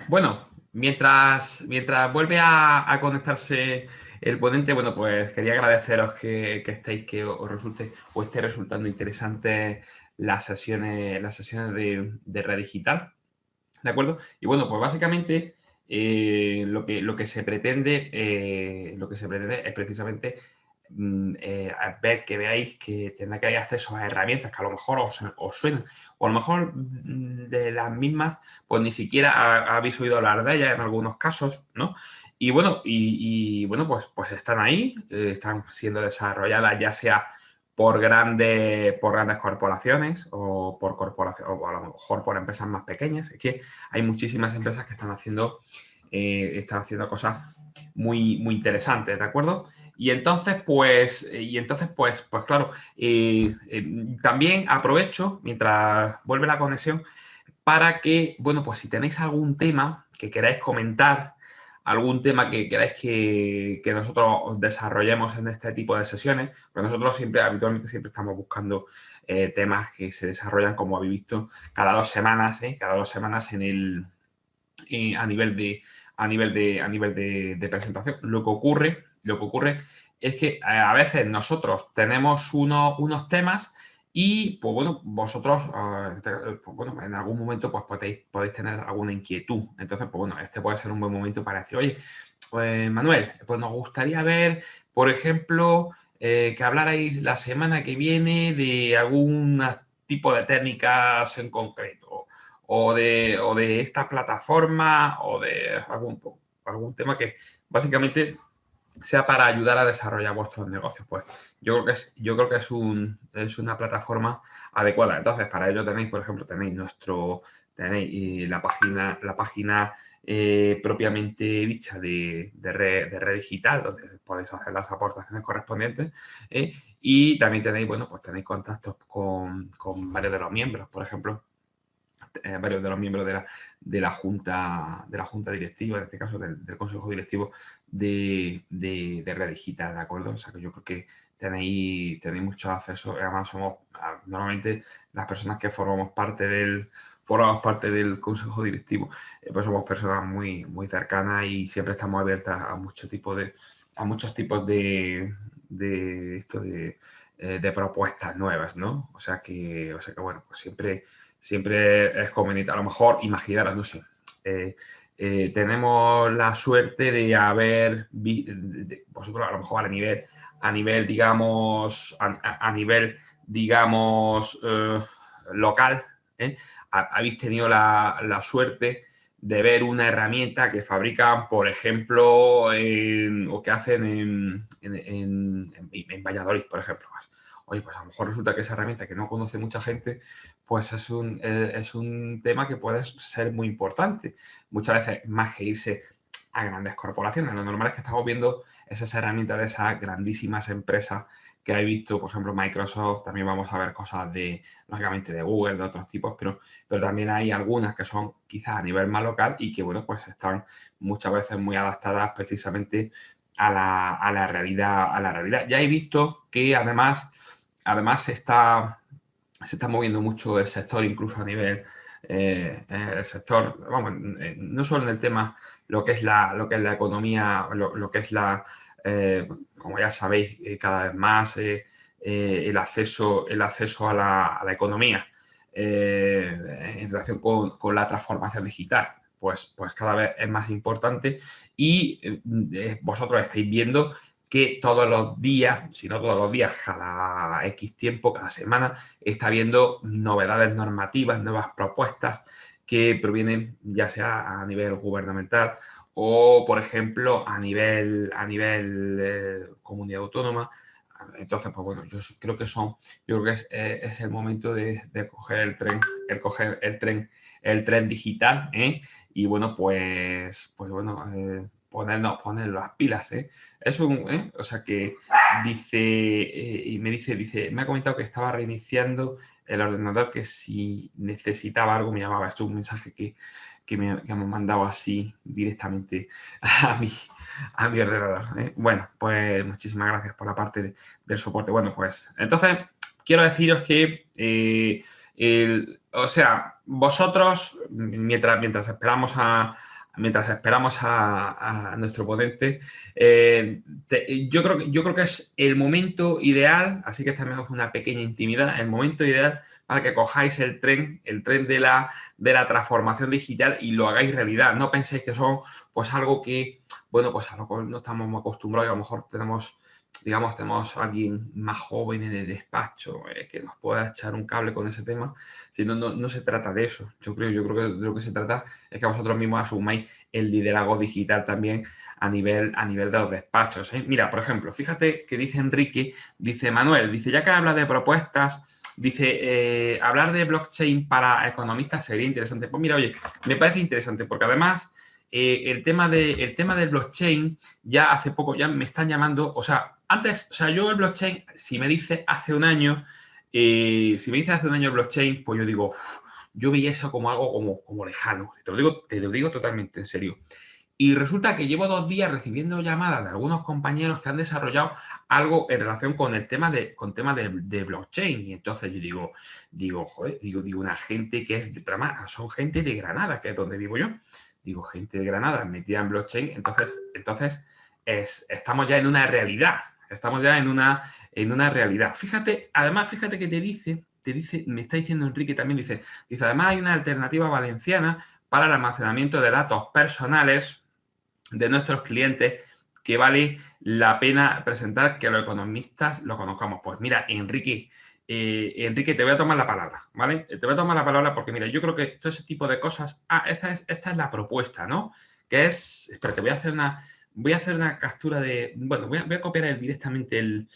Bueno, mientras vuelve a conectarse el ponente, bueno, pues quería agradeceros que estéis, que os resulte o esté resultando interesante las sesiones de Red Digital, ¿de acuerdo? Y bueno, pues básicamente lo que se pretende es precisamente ver que veáis que tendrá acceso a herramientas que a lo mejor os suenan, o a lo mejor de las mismas, pues ni siquiera habéis oído hablar de ellas en algunos casos, ¿no? Y bueno, bueno, pues están ahí, están siendo desarrolladas ya sea por grandes corporaciones o por corporaciones, o a lo mejor por empresas más pequeñas. Es que hay muchísimas empresas que están haciendo cosas muy, muy interesantes, ¿de acuerdo? Y entonces, pues claro, también aprovecho, mientras vuelve la conexión, para que, bueno, pues si tenéis algún tema que queráis comentar, algún tema que queráis que nosotros desarrollemos en este tipo de sesiones, pues nosotros habitualmente siempre estamos buscando temas que se desarrollan, como habéis visto, cada 2 semanas, cada 2 semanas a nivel de presentación. Lo que ocurre es que a veces nosotros tenemos unos temas y, pues bueno, vosotros, pues bueno, en algún momento pues podéis tener alguna inquietud. Entonces, pues bueno, este puede ser un buen momento para decir, oye, pues Manuel, pues nos gustaría ver, por ejemplo, que hablarais la semana que viene de algún tipo de técnicas en concreto o de esta plataforma o de algún tema que básicamente sea para ayudar a desarrollar vuestros negocios. Pues yo creo que es una plataforma adecuada. Entonces, para ello tenéis, por ejemplo, tenéis la página propiamente dicha de Red Digital, donde podéis hacer las aportaciones correspondientes. Y también tenéis, bueno, pues tenéis contactos con varios de los miembros, por ejemplo, varios de los miembros de la junta directiva, en este caso del consejo directivo de Red Digital, ¿de acuerdo? O sea que yo creo que tenéis mucho acceso. Además, normalmente las personas que formamos parte del consejo directivo, pues somos personas muy, muy cercanas y siempre estamos abiertas a muchos tipos de propuestas nuevas, ¿no? O sea que bueno, pues siempre es conveniente. A lo mejor, imaginaros, no sé, tenemos la suerte de haber, vosotros a lo mejor a nivel digamos, local, habéis tenido la suerte de ver una herramienta que fabrican, por ejemplo, o que hacen en Valladolid, por ejemplo. Oye, pues a lo mejor resulta que esa herramienta que no conoce mucha gente, pues es un tema que puede ser muy importante. Muchas veces, más que irse a grandes corporaciones, lo normal es que estamos viendo esas herramientas de esas grandísimas empresas que he visto, por ejemplo, Microsoft. También vamos a ver cosas lógicamente, de Google, de otros tipos, pero también hay algunas que son quizás a nivel más local y que, bueno, pues están muchas veces muy adaptadas precisamente a la realidad. Ya he visto que además se está moviendo mucho el sector, incluso a nivel, el sector, vamos, no solo en el tema, lo que es la economía, lo que es como ya sabéis, cada vez más el acceso a la economía en relación con la transformación digital, pues cada vez es más importante y vosotros estáis viendo que todos los días, si no todos los días, cada X tiempo, cada semana, está habiendo novedades normativas, nuevas propuestas que provienen ya sea a nivel gubernamental o, por ejemplo, a nivel comunidad autónoma. Entonces, pues bueno, yo creo que es el momento de coger el tren digital, ¿eh? Y bueno, pues bueno, poner las pilas, ¿eh? O sea que dice, y me ha comentado que estaba reiniciando el ordenador, que si necesitaba algo me llamaba. Esto es un mensaje que me ha mandado así directamente a mi, a mi ordenador, ¿eh? Bueno, pues muchísimas gracias por la parte del soporte. Bueno, pues entonces quiero deciros que, o sea, vosotros, mientras esperamos mientras esperamos a nuestro ponente, yo creo que es el momento ideal, así que esta es una pequeña intimidad, el momento ideal para que cojáis el tren de la transformación digital y lo hagáis realidad. No penséis que son pues algo que, bueno, pues a lo mejor no estamos muy acostumbrados y a lo mejor tenemos, digamos, tenemos a alguien más joven en el despacho que nos pueda echar un cable con ese tema. Si no, no se trata de eso. Yo creo que de lo que se trata es que vosotros mismos asumáis el liderazgo digital también a nivel de los despachos. Mira, por ejemplo, fíjate que dice Enrique, dice Manuel, dice, ya que habla de propuestas, dice, hablar de blockchain para economistas sería interesante. Pues mira, oye, me parece interesante porque además el tema del blockchain ya hace poco ya me están llamando, o sea, antes, o sea, yo el blockchain, si me dice hace un año, el blockchain, pues yo digo, yo veía eso como algo como lejano. Te lo digo totalmente en serio. Y resulta que llevo 2 días recibiendo llamadas de algunos compañeros que han desarrollado algo en relación con el tema de blockchain. Y entonces yo joder, una gente que es, pero además, son gente de Granada, que es donde vivo yo. Digo, gente de Granada metida en blockchain. Entonces estamos ya en una realidad. Estamos ya en una realidad. Además, fíjate que te dice, me está diciendo Enrique también, dice, además hay una alternativa valenciana para el almacenamiento de datos personales de nuestros clientes que vale la pena presentar que los economistas lo conozcamos. Pues mira, Enrique, te voy a tomar la palabra, ¿vale? Te voy a tomar la palabra porque, mira, yo creo que todo ese tipo de cosas... esta es la propuesta, ¿no? Que es... Espera, te voy a hacer una captura de... Bueno, voy a copiar directamente el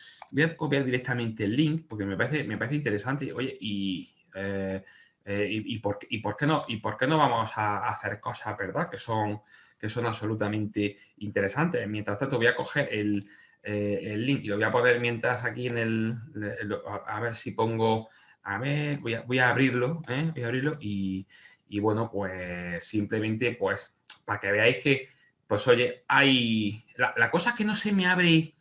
link porque me parece interesante. Oye, ¿por qué no vamos a hacer cosas, verdad? Que son absolutamente interesantes. Mientras tanto, voy a coger el link y lo voy a poner mientras aquí a ver si pongo... A ver, voy a abrirlo, voy a abrirlo y bueno, pues simplemente pues para que veáis que, pues oye, hay... La cosa es que no se me abre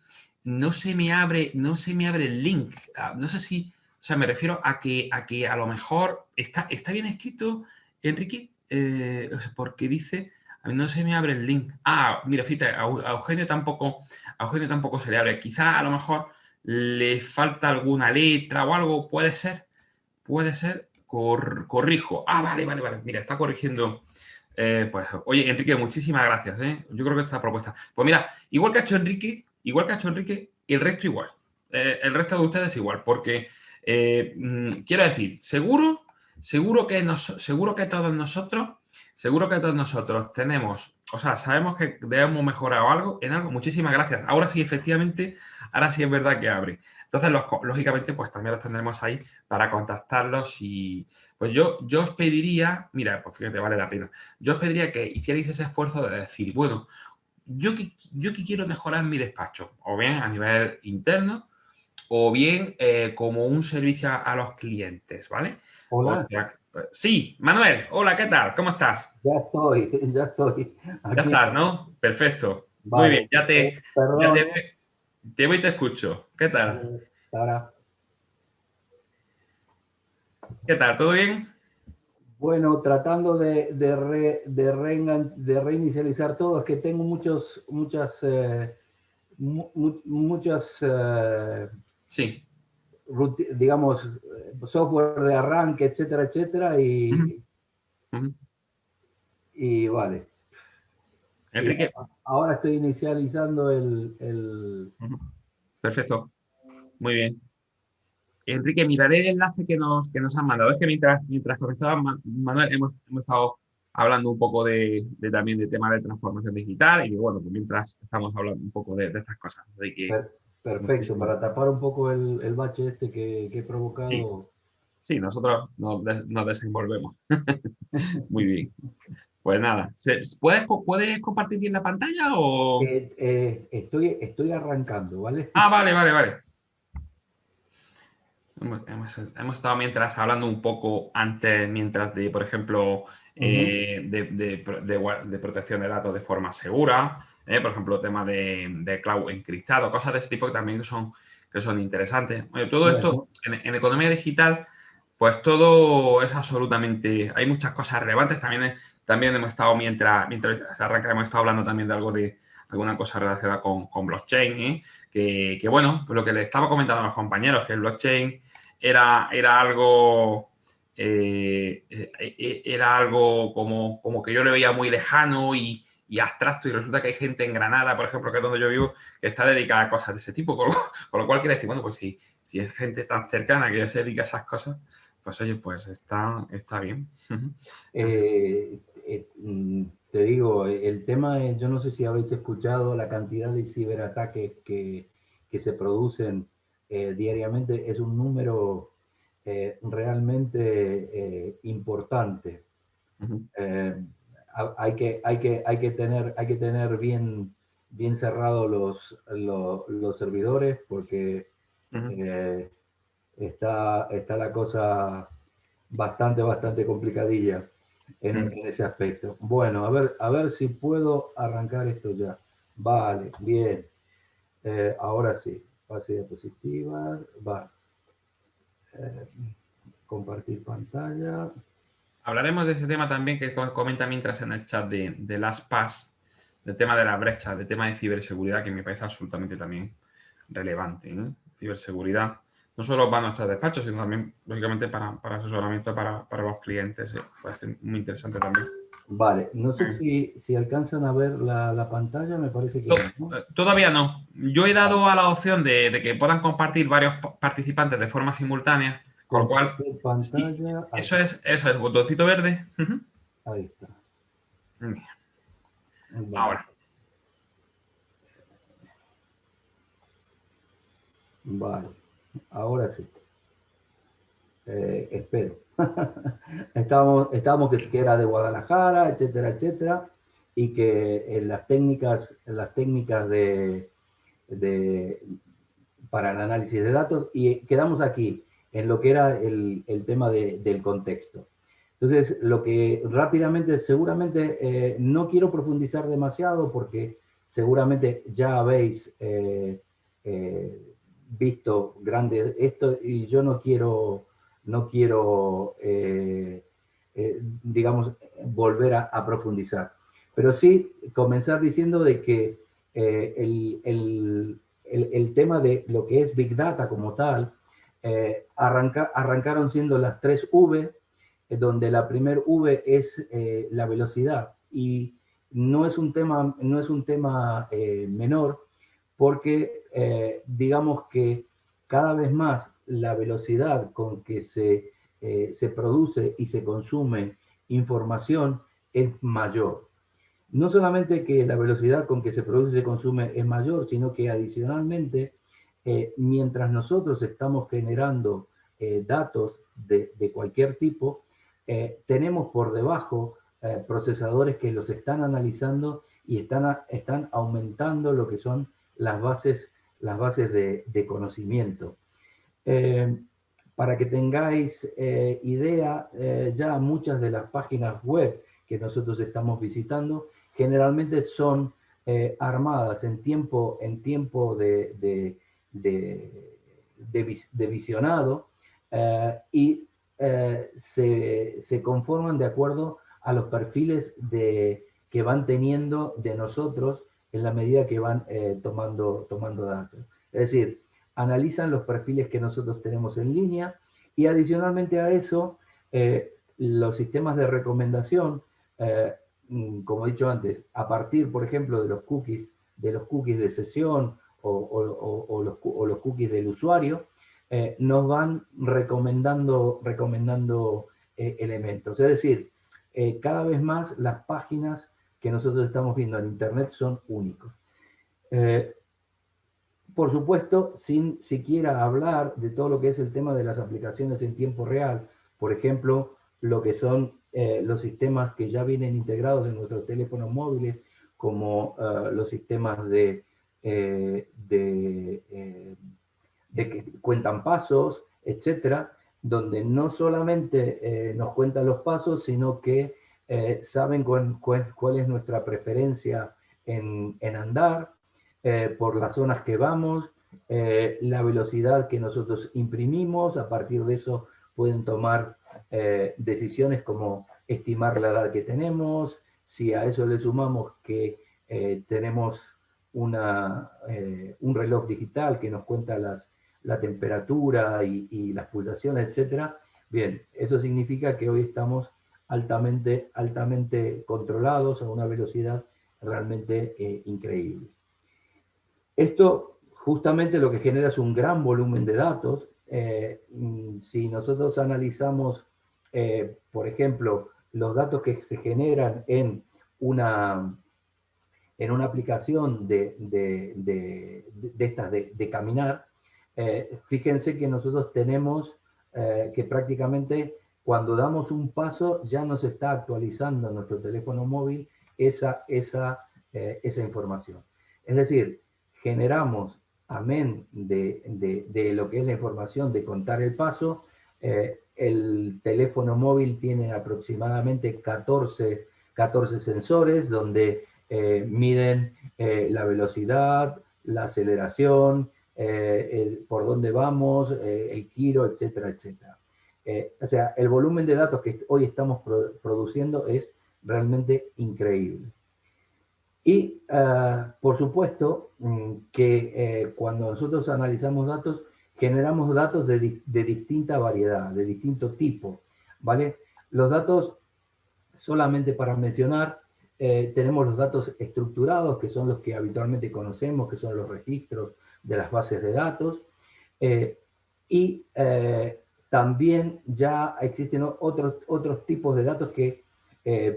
el link. No sé si... O sea, me refiero a que a lo mejor está bien escrito, Enrique, porque dice... A mí no se me abre el link. Mira, fíjate, a Eugenio tampoco se le abre. Quizá a lo mejor le falta alguna letra o algo. Puede ser. Corrijo. Vale. Mira, está corrigiendo. Pues, oye, Enrique, muchísimas gracias. Yo creo que esta propuesta. Pues mira, igual que ha hecho Enrique, el resto igual. El resto de ustedes igual. Porque quiero decir, seguro que todos nosotros tenemos, o sea, sabemos que debemos mejorar en algo. Muchísimas gracias. Ahora sí, efectivamente, ahora sí es verdad que abre. Entonces, lógicamente, pues también los tendremos ahí para contactarlos y pues yo os pediría, mira, pues fíjate, vale la pena. Yo os pediría que hicierais ese esfuerzo de decir, bueno, yo que quiero mejorar mi despacho, o bien a nivel interno, o bien como un servicio a los clientes, ¿vale? O Hola, sea, sí, Manuel, hola, ¿qué tal? ¿Cómo estás? ya estoy Ya aquí. estás, ¿no? Perfecto. Muy bien, Vale, ya perdón, te voy y te escucho. ¿Qué tal? Sara. ¿Qué tal? ¿Todo bien? Bueno, tratando de reinicializar todo, es que tengo muchas, Sí. digamos, software de arranque, etcétera, etcétera, Ujú, ujú. y vale. Y Enrique. ahora estoy inicializando Ujú. Perfecto. Muy bien. Enrique, miraré el enlace que nos han mandado. Es que mientras conectaba Manuel, hemos estado hablando un poco también de temas de transformación digital y bueno, pues mientras estamos hablando un poco de estas cosas. Así que Perfecto, muchísimas para gracias. tapar un poco el bache este que he Sí, provocado. sí, nosotros nos desenvolvemos. Muy bien. Pues nada, ¿puedes compartir bien la pantalla o...? Estoy arrancando, ¿vale? Vale. Hemos estado mientras hablando un poco antes, mientras de, por ejemplo, Ujú. de protección de datos de forma segura, por ejemplo, tema de cloud encriptado, cosas de ese tipo que también que son interesantes. Todo esto Bueno, en economía digital Pues todo es absolutamente... Hay muchas cosas relevantes. También hemos estado, mientras se arranca, hemos estado hablando también de algo de alguna cosa relacionada con blockchain, ¿eh? Que bueno, pues lo que le estaba comentando a los compañeros, que el blockchain era algo... era algo como que yo lo veía muy lejano y abstracto, y resulta que hay gente en Granada, por ejemplo, que es donde yo vivo, que está dedicada a cosas de ese tipo, con lo cual quiere decir, bueno, pues si es gente tan cercana que ya se dedica a esas cosas, pues oye, pues está bien. Eh, Te digo, el tema es, yo no sé si habéis escuchado la cantidad de ciberataques que se producen diariamente, es un número realmente importante. Ujú, Eh, hay que tener bien cerrados los servidores porque ujú, eh, está la cosa bastante complicadilla ujú. en ese aspecto. Bueno, a ver si puedo arrancar esto ya. Vale, bien. Ahora sí, fase diapositivas, va. Eh, Compartir pantalla. Hablaremos de ese tema también que comenta mientras en el chat de las PAS, del tema de la brecha, del tema de ciberseguridad, que me parece absolutamente también relevante, ¿eh? Ciberseguridad no solo para nuestros despachos, sino también, lógicamente, para asesoramiento para los clientes. Parece muy interesante también. Vale, no sé si alcanzan a ver la pantalla, me parece que no, ¿no? Todavía no. Yo he Vale. dado a la opción de que puedan compartir varios participantes de forma simultánea, con lo cual, Compartir sí, pantalla, ahí, eso es, botoncito verde. Ujú. ahí está. Vale, Ahora. vale. Ahora sí. Espero. Estábamos que era de Guadalajara, etcétera, etcétera, y que en las técnicas de- para el análisis de datos, y quedamos aquí en lo que era el tema del contexto. Entonces, lo que rápidamente, seguramente no quiero profundizar demasiado porque seguramente ya habéis eh, visto grande esto y yo no quiero digamos, volver a profundizar. Pero sí comenzar diciendo de que el tema de lo que es Big Data como tal, arrancaron siendo las tres V, donde la primer V es la velocidad y no es un tema menor porque digamos que cada vez más la velocidad con que se produce y se consume información es mayor. No solamente que la velocidad con que se produce y se consume es mayor, sino que adicionalmente, mientras nosotros estamos generando datos de cualquier tipo, tenemos por debajo procesadores que los están analizando y están aumentando lo que son las bases de conocimiento. Eh, para que tengáis idea, ya muchas de las páginas web que nosotros estamos visitando generalmente son armadas en tiempo de visionado y se conforman de acuerdo a los perfiles que van teniendo de nosotros en la medida que van tomando datos. Es decir, analizan los perfiles que nosotros tenemos en línea y adicionalmente a eso, los sistemas de recomendación, como he dicho antes, a partir, por ejemplo, de los cookies de sesión o los cookies del usuario, nos van recomendando elementos. Es decir, cada vez más las páginas que nosotros estamos viendo en Internet son únicos. Eh, por supuesto, sin siquiera hablar de todo lo que es el tema de las aplicaciones en tiempo real, por ejemplo, lo que son los sistemas que ya vienen integrados en nuestros teléfonos móviles, como los sistemas de que cuentan pasos, etcétera, donde no solamente nos cuentan los pasos, sino que saben cuál es nuestra preferencia en andar, por las zonas que vamos, la velocidad que nosotros imprimimos, a partir de eso pueden tomar decisiones como estimar la edad que tenemos. Si a eso le sumamos que tenemos un reloj digital que nos cuenta la temperatura y las pulsaciones, etcétera, bien, eso significa que hoy estamos altamente controlados a una velocidad realmente increíble. Esto justamente lo que genera es un gran volumen de datos. Si nosotros analizamos, por ejemplo, los datos que se generan en una aplicación de caminar, fíjense que nosotros tenemos que prácticamente cuando damos un paso ya nos está actualizando en nuestro teléfono móvil esa información. Es decir, generamos, amén de lo que es la información de contar el paso, el teléfono móvil tiene aproximadamente 14 sensores donde miden la velocidad, la aceleración, por dónde vamos, el giro, etcétera, etcétera. O sea, el volumen de datos que hoy estamos produciendo es realmente increíble. Y, por supuesto, que cuando nosotros analizamos datos, generamos datos de distinta variedad, de distinto tipo, ¿vale? Los datos, solamente para mencionar, tenemos los datos estructurados, que son los que habitualmente conocemos, que son los registros de las bases de datos, y también ya existen otros tipos de datos que,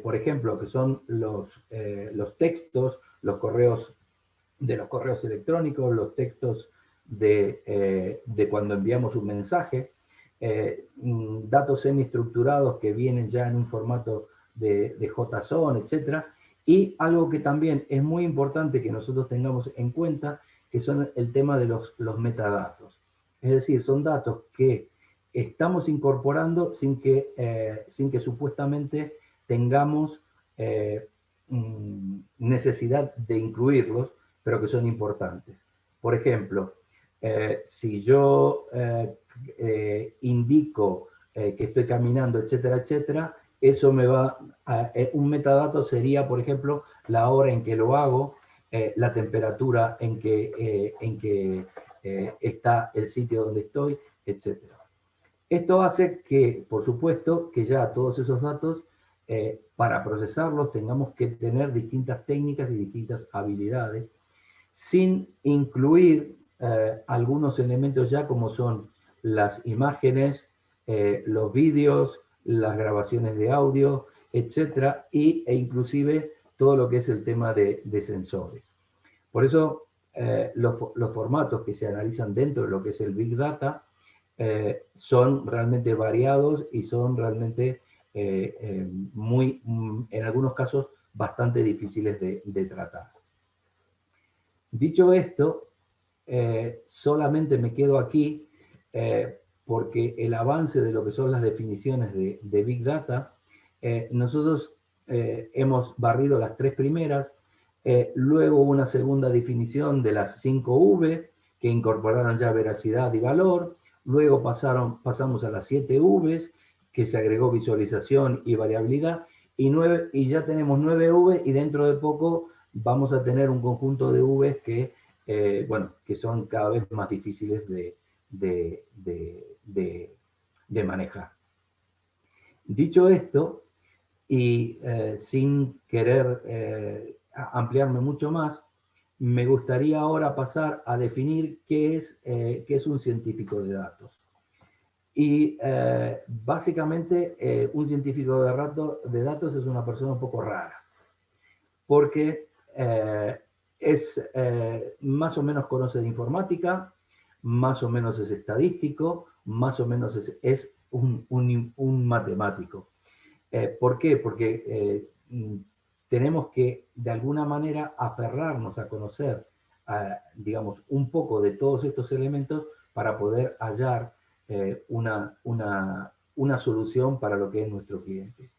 por ejemplo, que son los textos, los correos electrónicos, los textos de cuando enviamos un mensaje, datos semiestructurados que vienen ya en un formato de JSON, etc. Y algo que también es muy importante que nosotros tengamos en cuenta, que son el tema de los metadatos. Es decir, son datos que estamos incorporando sin que supuestamente tengamos necesidad de incluirlos, pero que son importantes. Por ejemplo, si yo indico que estoy caminando, etcétera, etcétera, eso me va a, un metadato sería, por ejemplo, la hora en que lo hago, la temperatura en que está el sitio donde estoy, etcétera. Esto hace que, por supuesto, que ya todos esos datos, para procesarlos, tengamos que tener distintas técnicas y distintas habilidades, sin incluir algunos elementos ya como son las imágenes, los vídeos, las grabaciones de audio, etcétera, e inclusive todo lo que es el tema de sensores. Por eso, los formatos que se analizan dentro de lo que es el Big Data son realmente variados y son realmente en algunos casos, bastante difíciles de tratar. Dicho esto, solamente me quedo aquí porque el avance de lo que son las definiciones de Big Data, nosotros hemos barrido las 3 primeras, luego una segunda definición de las 5 V, que incorporaron ya veracidad y valor, luego pasamos a las 7 Vs, que se agregó visualización y variabilidad, y ya tenemos 9 V, y dentro de poco vamos a tener un conjunto de Vs que, bueno, que son cada vez más difíciles de manejar. Dicho esto, y sin querer ampliarme mucho más, me gustaría ahora pasar a definir qué es un científico de datos. Y básicamente un científico de datos es una persona un poco rara, porque es más o menos conoce de informática, más o menos es estadístico, más o menos es un matemático. ¿Por qué? Porque tenemos que, de alguna manera, aferrarnos a conocer, digamos, un poco de todos estos elementos para poder hallar una solución para lo que es nuestro cliente.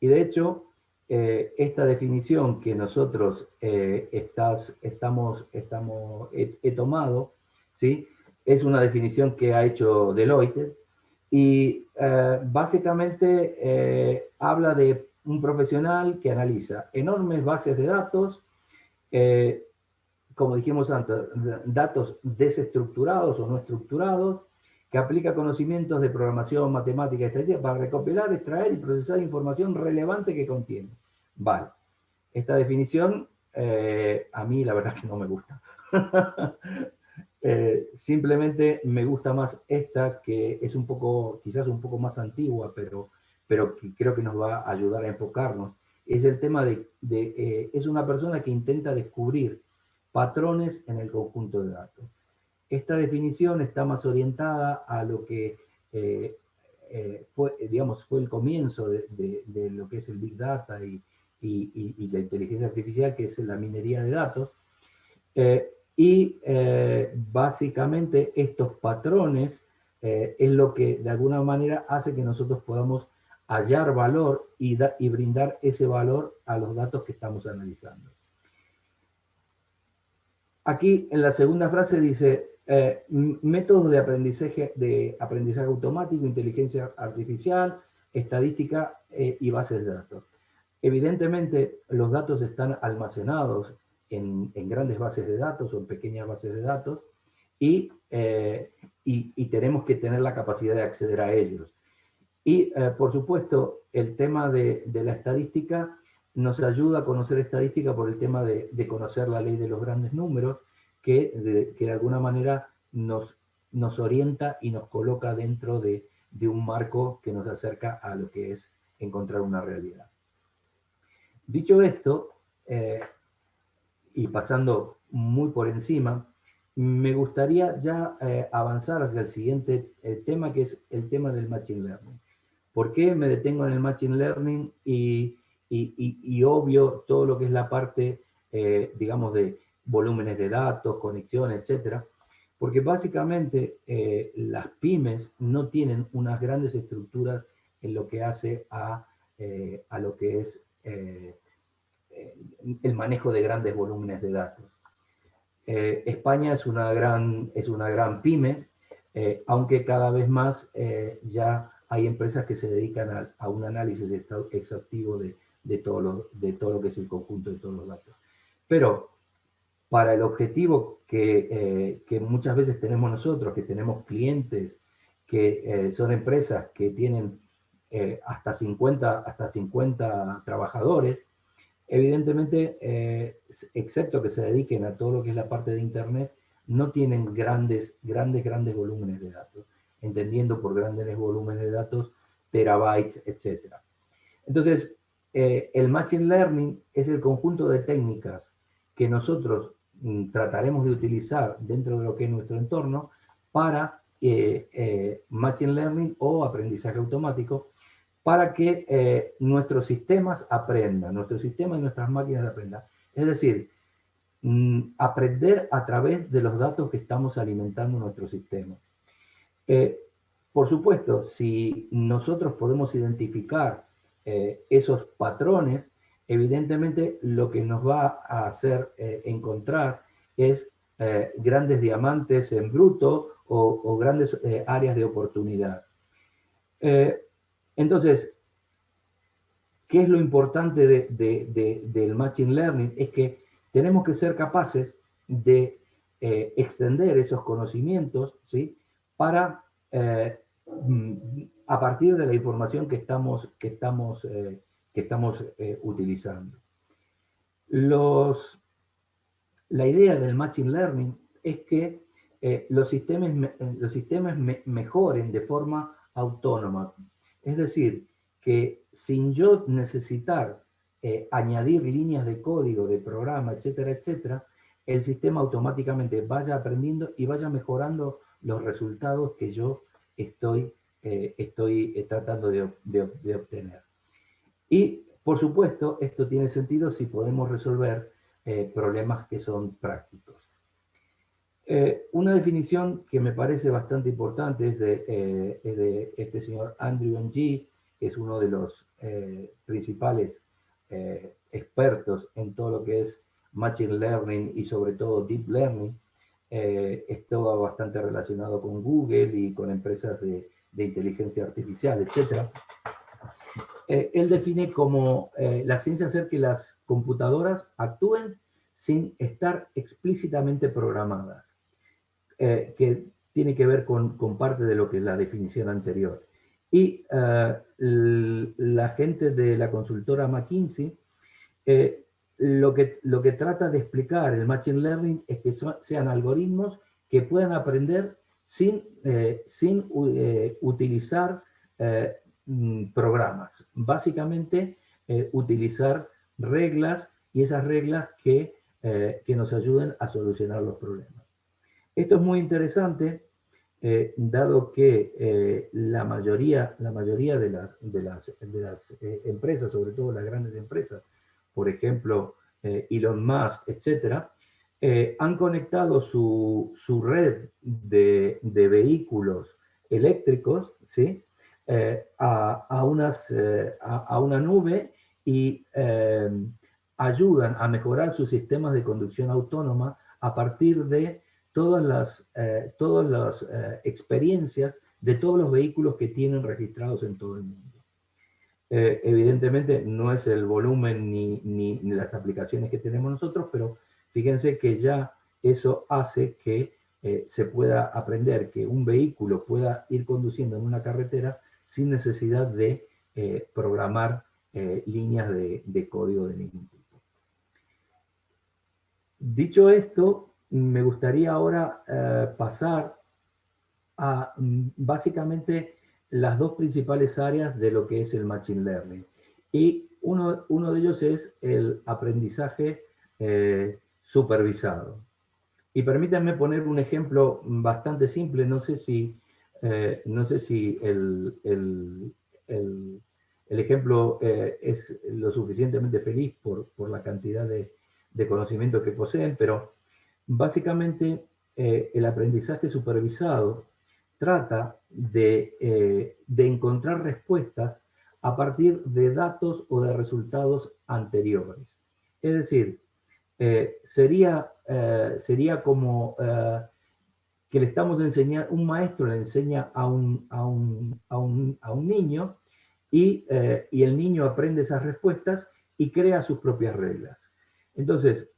Y de hecho, esta definición que nosotros he tomado, ¿sí? Es una definición que ha hecho Deloitte, Y básicamente habla de un profesional que analiza enormes bases de datos, eh, como dijimos antes, datos desestructurados o no estructurados, que aplica conocimientos de programación, matemática y estadística para recopilar, extraer y procesar información relevante que contiene. Vale. Esta definición a mí la verdad que no me gusta. Simplemente me gusta más esta, que es un poco, quizás un poco más antigua, pero que creo que nos va a ayudar a enfocarnos. Es el tema es una persona que intenta descubrir patrones en el conjunto de datos. Esta definición está más orientada a lo que fue, digamos, fue el comienzo de lo que es el Big Data y la inteligencia artificial, que es la minería de datos. Básicamente estos patrones es lo que de alguna manera hace que nosotros podamos hallar valor y brindar ese valor a los datos que estamos analizando. Aquí en la segunda frase dice, métodos de aprendizaje automático, inteligencia artificial, estadística y bases de datos. Evidentemente, los datos están almacenados en grandes bases de datos o en pequeñas bases de datos y tenemos que tener la capacidad de acceder a ellos. Y, por supuesto, el tema de la estadística nos ayuda a conocer estadística por el tema de conocer la ley de los grandes números, que de alguna manera nos orienta y nos coloca dentro de un marco que nos acerca a lo que es encontrar una realidad. Dicho esto, y pasando muy por encima, me gustaría ya avanzar hacia el siguiente tema, que es el tema del Machine Learning. ¿Por qué me detengo en el Machine Learning y obvio todo lo que es la parte, digamos, de volúmenes de datos, conexiones, etcétera? Porque básicamente las pymes no tienen unas grandes estructuras en lo que hace a lo que es el manejo de grandes volúmenes de datos. España es una gran pyme, aunque cada vez más ya hay empresas que se dedican a un análisis exhaustivo de todo lo que es el conjunto de todos los datos. Pero para el objetivo que muchas veces tenemos nosotros, que tenemos clientes, que son empresas que tienen hasta 50 trabajadores, evidentemente, excepto que se dediquen a todo lo que es la parte de Internet, no tienen grandes volúmenes de datos, entendiendo por grandes volúmenes de datos, terabytes, etc. Entonces, el Machine Learning es el conjunto de técnicas que nosotros trataremos de utilizar dentro de lo que es nuestro entorno para Machine Learning o aprendizaje automático, para que nuestros sistemas aprendan, nuestros sistemas y nuestras máquinas aprendan. Es decir, aprender a través de los datos que estamos alimentando nuestro sistema. Por supuesto, si nosotros podemos identificar esos patrones, evidentemente lo que nos va a hacer encontrar es grandes diamantes en bruto o grandes áreas de oportunidad. Entonces, ¿qué es lo importante del Machine Learning? Es que tenemos que ser capaces de extender esos conocimientos, ¿sí? Para, a partir de la información que estamos utilizando. La idea del Machine Learning es que los sistemas mejoren de forma autónoma. Es decir, que sin yo necesitar añadir líneas de código, de programa, etcétera, etcétera, el sistema automáticamente vaya aprendiendo y vaya mejorando los resultados que yo estoy tratando de obtener. Y, por supuesto, esto tiene sentido si podemos resolver problemas que son prácticos. Una definición que me parece bastante importante es de este señor Andrew Ng, que es uno de los principales expertos en todo lo que es Machine Learning y sobre todo Deep Learning. Esto va bastante relacionado con Google y con empresas de de inteligencia artificial, etc. Él define como la ciencia hacer que las computadoras actúen sin estar explícitamente programadas, que tiene que ver con parte de lo que es la definición anterior. Y la gente de la consultora McKinsey lo que trata de explicar el Machine Learning es que sean algoritmos que puedan aprender sin utilizar programas. Básicamente, utilizar reglas y esas reglas que nos ayuden a solucionar los problemas. Esto es muy interesante, dado que la mayoría de las empresas, sobre todo las grandes empresas, por ejemplo, Elon Musk, etcétera, han conectado su red de vehículos eléctricos, ¿sí? A una nube y ayudan a mejorar sus sistemas de conducción autónoma a partir de todas las experiencias de todos los vehículos que tienen registrados en todo el mundo. Evidentemente no es el volumen ni las aplicaciones que tenemos nosotros, pero fíjense que ya eso hace que se pueda aprender que un vehículo pueda ir conduciendo en una carretera sin necesidad de programar líneas de código de ningún tipo. Dicho esto, me gustaría ahora pasar a básicamente las dos principales áreas de lo que es el Machine Learning. Y uno de ellos es el aprendizaje supervisado. Y permítanme poner un ejemplo bastante simple, no sé si el ejemplo es lo suficientemente feliz por la cantidad de conocimiento que poseen, pero básicamente el aprendizaje supervisado trata de encontrar respuestas a partir de datos o de resultados anteriores. Es decir, sería como que le estamos enseñando, un maestro le enseña a un niño y el niño aprende esas respuestas y crea sus propias reglas. Entonces,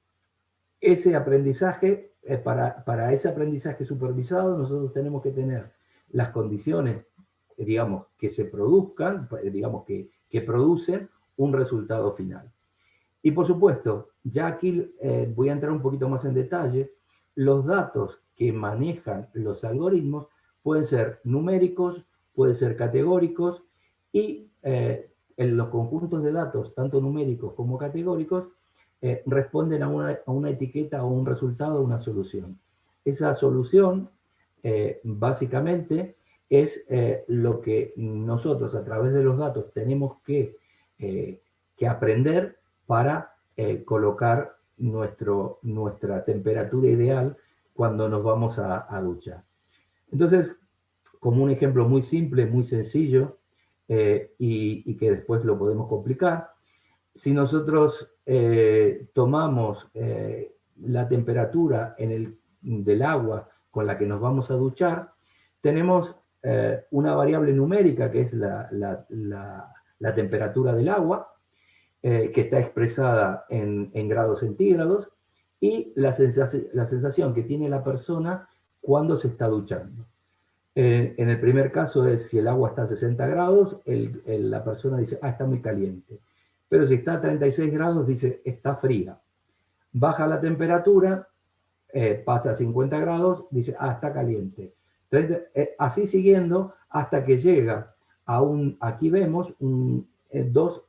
ese aprendizaje, para ese aprendizaje supervisado, nosotros tenemos que tener las condiciones, digamos, que se produzcan, digamos, que producen un resultado final. Y por supuesto, ya aquí voy a entrar un poquito más en detalle, los datos que manejan los algoritmos pueden ser numéricos, pueden ser categóricos, y en los conjuntos de datos, tanto numéricos como categóricos, responden a una etiqueta o un resultado, una solución. Esa solución, básicamente, es lo que nosotros a través de los datos tenemos que aprender para colocar nuestra temperatura ideal cuando nos vamos a duchar. Entonces, como un ejemplo muy simple, muy sencillo, y que después lo podemos complicar, si nosotros tomamos la temperatura del agua con la que nos vamos a duchar, tenemos una variable numérica que es la temperatura del agua, que está expresada en grados centígrados, y la sensación que tiene la persona cuando se está duchando. En el primer caso es si el agua está a 60 grados, la persona dice, está muy caliente. Pero si está a 36 grados, dice, está fría. Baja la temperatura, pasa a 50 grados, dice, está caliente. Así siguiendo hasta que llega aquí vemos dos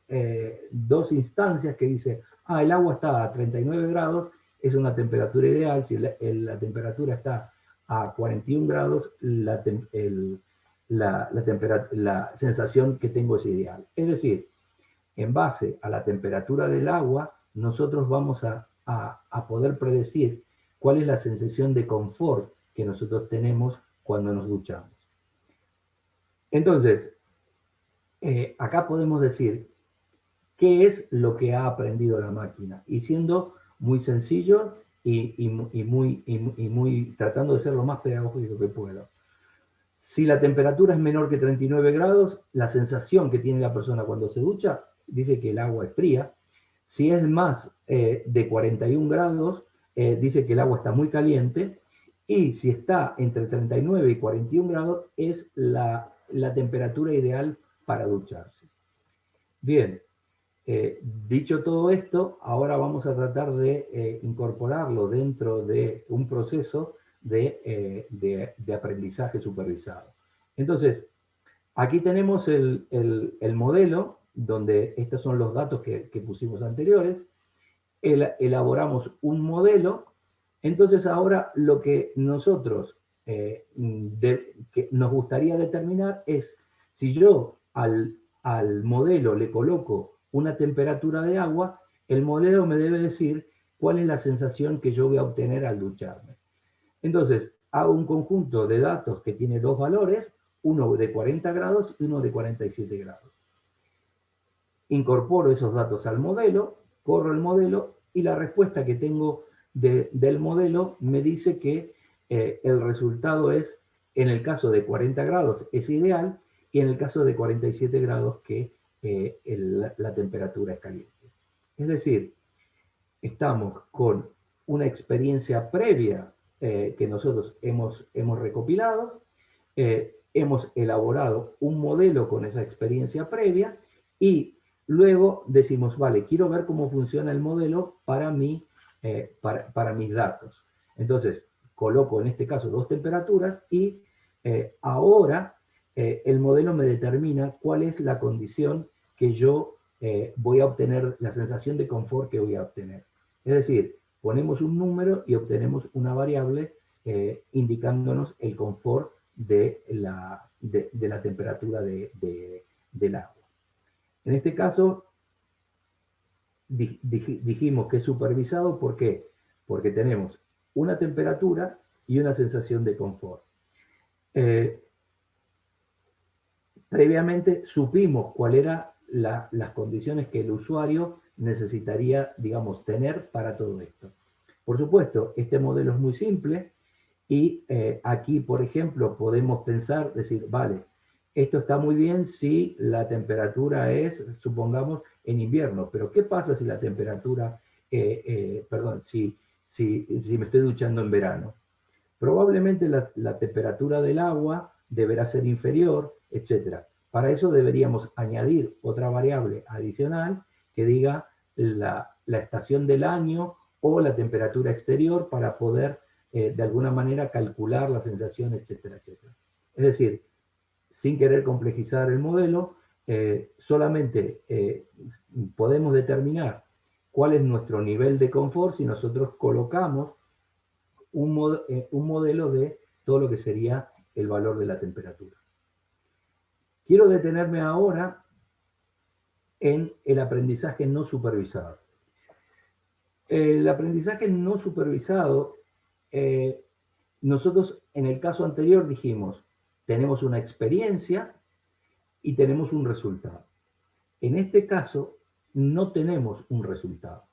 instancias que dice, el agua está a 39 grados, es una temperatura ideal. Si la temperatura está a 41 grados, la sensación que tengo es ideal. Es decir, en base a la temperatura del agua, nosotros vamos a poder predecir cuál es la sensación de confort que nosotros tenemos cuando nos duchamos. Entonces, acá podemos decir qué es lo que ha aprendido la máquina, y siendo muy sencillo y muy tratando de ser lo más pedagógico que puedo. Si la temperatura es menor que 39 grados, la sensación que tiene la persona cuando se ducha dice que el agua es fría. Si es más de 41 grados, dice que el agua está muy caliente. Y si está entre 39 y 41 grados, es la temperatura ideal para ducharse. Bien, dicho todo esto, ahora vamos a tratar de incorporarlo dentro de un proceso de aprendizaje supervisado. Entonces, aquí tenemos el modelo, donde estos son los datos que pusimos anteriores. Elaboramos un modelo. Entonces, ahora lo que nosotros que nos gustaría determinar es si yo al modelo le coloco una temperatura de agua, el modelo me debe decir cuál es la sensación que yo voy a obtener al ducharme. Entonces, hago un conjunto de datos que tiene dos valores, uno de 40 grados y uno de 47 grados. Incorporo esos datos al modelo, corro el modelo y la respuesta que tengo del modelo me dice que el resultado es, en el caso de 40 grados es ideal y en el caso de 47 grados que la temperatura es caliente. Es decir, estamos con una experiencia previa que nosotros hemos recopilado, hemos elaborado un modelo con esa experiencia previa y luego decimos, vale, quiero ver cómo funciona el modelo para mis datos. Entonces, coloco en este caso dos temperaturas y ahora el modelo me determina cuál es la condición que yo voy a obtener, la sensación de confort que voy a obtener. Es decir, ponemos un número y obtenemos una variable indicándonos el confort de la temperatura del agua. En este caso, dijimos que es supervisado, ¿por qué? Porque tenemos una temperatura y una sensación de confort. Previamente supimos cuáles eran las condiciones que el usuario necesitaría, digamos, tener para todo esto. Por supuesto, este modelo es muy simple y aquí, por ejemplo, podemos pensar, decir, vale, esto está muy bien si la temperatura es, supongamos, en invierno, pero ¿qué pasa si la temperatura, si me estoy duchando en verano? Probablemente la temperatura del agua deberá ser inferior, etc. Para eso deberíamos añadir otra variable adicional que diga la estación del año o la temperatura exterior para poder de alguna manera calcular la sensación, etcétera, etcétera. Es decir, sin querer complejizar el modelo, solamente podemos determinar cuál es nuestro nivel de confort si nosotros colocamos un modelo de todo lo que sería el valor de la temperatura. Quiero detenerme ahora en el aprendizaje no supervisado. El aprendizaje no supervisado, nosotros en el caso anterior dijimos, tenemos una experiencia y tenemos un resultado. En este caso, no tenemos un resultado.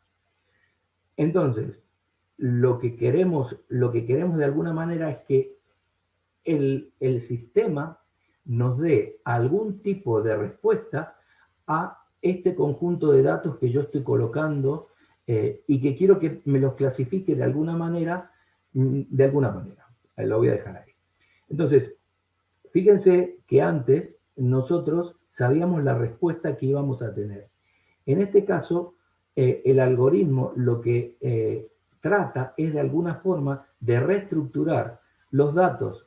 Entonces, lo que queremos de alguna manera es que el sistema nos dé algún tipo de respuesta a este conjunto de datos que yo estoy colocando y que quiero que me los clasifique de alguna manera. Lo voy a dejar ahí. Entonces, fíjense que antes nosotros sabíamos la respuesta que íbamos a tener. En este caso, el algoritmo lo que trata es de alguna forma de reestructurar los datos,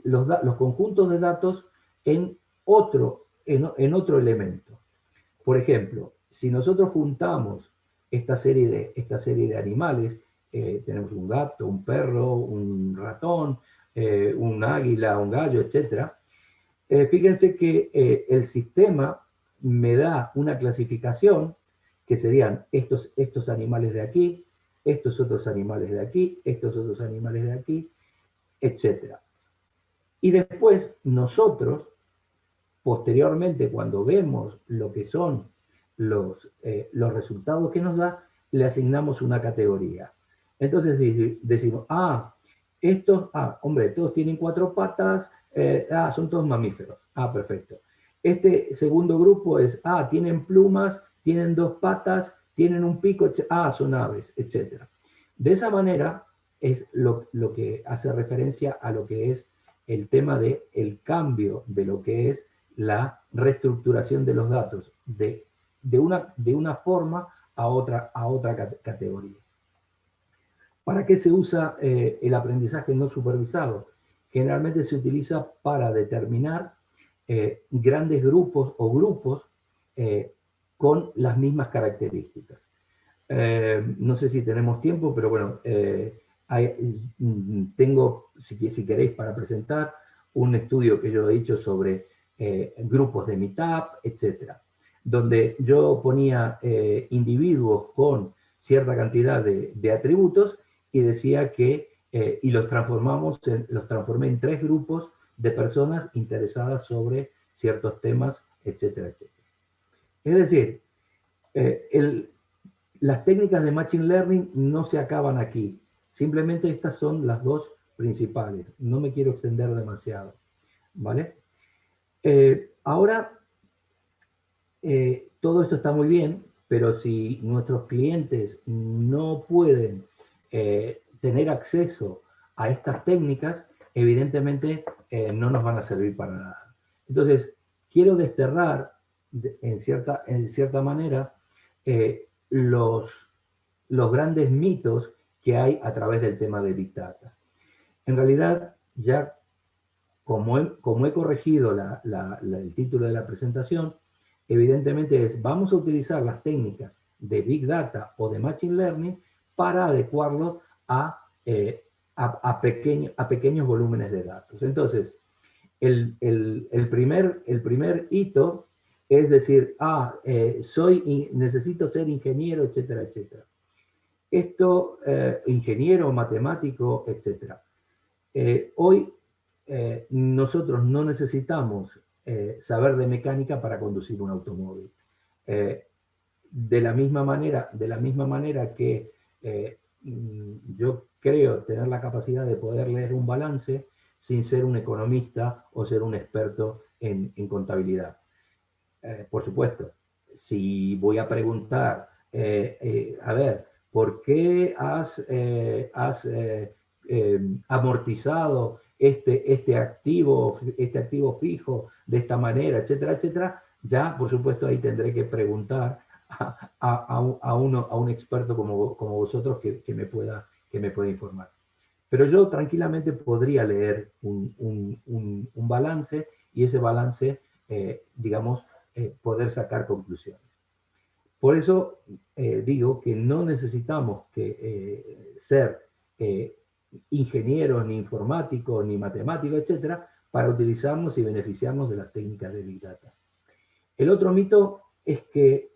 los conjuntos de datos en otro elemento. Por ejemplo, si nosotros juntamos esta serie de animales, tenemos un gato, un perro, un ratón, un águila, un gallo, etc. Fíjense que el sistema me da una clasificación que serían estos animales de aquí, estos otros animales de aquí, estos otros animales de aquí, etc. Y después nosotros, posteriormente, cuando vemos lo que son los resultados que nos da, le asignamos una categoría. Entonces decimos, estos, hombre, todos tienen 4 patas, son todos mamíferos. Perfecto. Este segundo grupo es, tienen plumas, tienen 2 patas, tienen un pico, son aves, etc. De esa manera es lo que hace referencia a lo que es el tema de el cambio de lo que es la reestructuración de los datos de una forma a otra categoría. ¿Para qué se usa el aprendizaje no supervisado? Generalmente se utiliza para determinar grandes grupos o grupos con las mismas características. No sé si tenemos tiempo, pero bueno, tengo, si queréis, para presentar un estudio que yo he hecho sobre grupos de meetup, etcétera, donde yo ponía individuos con cierta cantidad de atributos y decía que, y los transformé en 3 grupos de personas interesadas sobre ciertos temas, etcétera, etcétera. Es decir, las técnicas de Machine Learning no se acaban aquí. Simplemente estas son las 2 principales. No me quiero extender demasiado, ¿vale? Ahora, todo esto está muy bien, pero si nuestros clientes no pueden tener acceso a estas técnicas, evidentemente no nos van a servir para nada. Entonces, quiero desterrar, en cierta manera, los grandes mitos que hay a través del tema de Big Data. En realidad, ya como he corregido el título de la presentación, evidentemente vamos a utilizar las técnicas de Big Data o de Machine Learning para adecuarlo a pequeños volúmenes de datos. Entonces, el primer hito es decir, necesito ser ingeniero, etcétera, etcétera. Esto, ingeniero, matemático, etcétera. Hoy nosotros no necesitamos saber de mecánica para conducir un automóvil. De la misma manera que yo creo tener la capacidad de poder leer un balance sin ser un economista o ser un experto en contabilidad. Por supuesto, si voy a preguntar, a ver, ¿por qué has amortizado este activo fijo de esta manera, etcétera, etcétera? Ya, por supuesto, ahí tendré que preguntar a un experto como vosotros que me pueda informar. Pero yo tranquilamente podría leer un balance y ese balance, digamos, poder sacar conclusiones. Por eso digo que no necesitamos ser ingenieros, ni informáticos, ni matemáticos, etcétera, para utilizarnos y beneficiarnos de las técnicas de Big Data. El otro mito es que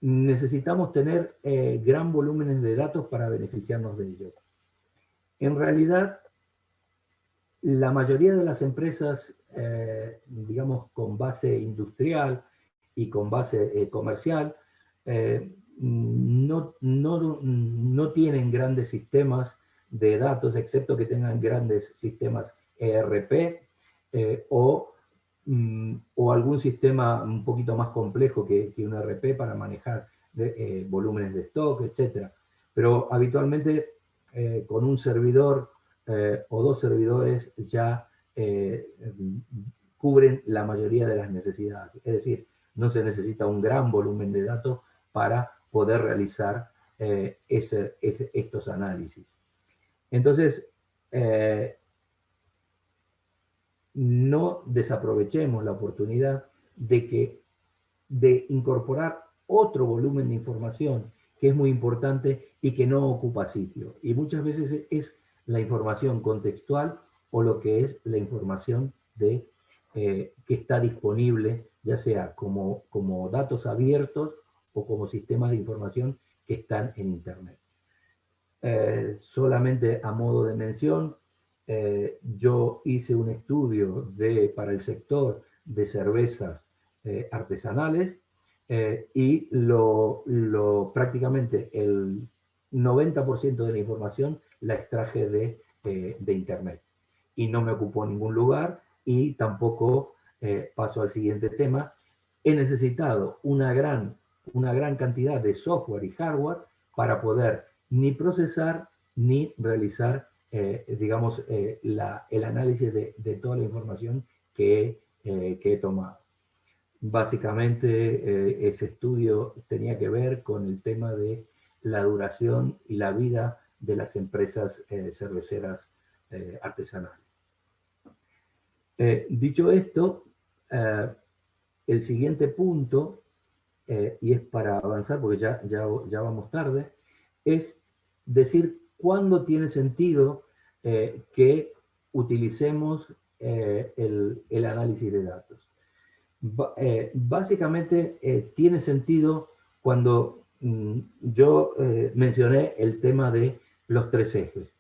necesitamos tener gran volúmenes de datos para beneficiarnos de ellos. En realidad, la mayoría de las empresas, digamos, con base industrial y con base comercial, no tienen grandes sistemas de datos, excepto que tengan grandes sistemas ERP o algún sistema un poquito más complejo que un ERP para manejar volúmenes de stock, etc. Pero habitualmente con un servidor o 2 servidores ya cubren la mayoría de las necesidades. Es decir, no se necesita un gran volumen de datos para poder realizar estos análisis. Entonces, no desaprovechemos la oportunidad de incorporar otro volumen de información que es muy importante y que no ocupa sitio. Y muchas veces es la información contextual o lo que es la información que está disponible, ya sea como datos abiertos o como sistemas de información que están en Internet. Solamente a modo de mención, yo hice un estudio para el sector de cervezas artesanales y prácticamente el 90% de la información la extraje de de Internet. Y no me ocupó ningún lugar y tampoco paso al siguiente tema. He necesitado una gran cantidad de software y hardware para poder ni procesar ni realizar, digamos, el análisis de toda la información que he tomado. Básicamente, ese estudio tenía que ver con el tema de la duración y la vida de las empresas cerveceras artesanales. Dicho esto, el siguiente punto, y es para avanzar porque ya vamos tarde, es decir cuándo tiene sentido que utilicemos el análisis de datos. Básicamente tiene sentido cuando yo mencioné el tema de los 3 ejes.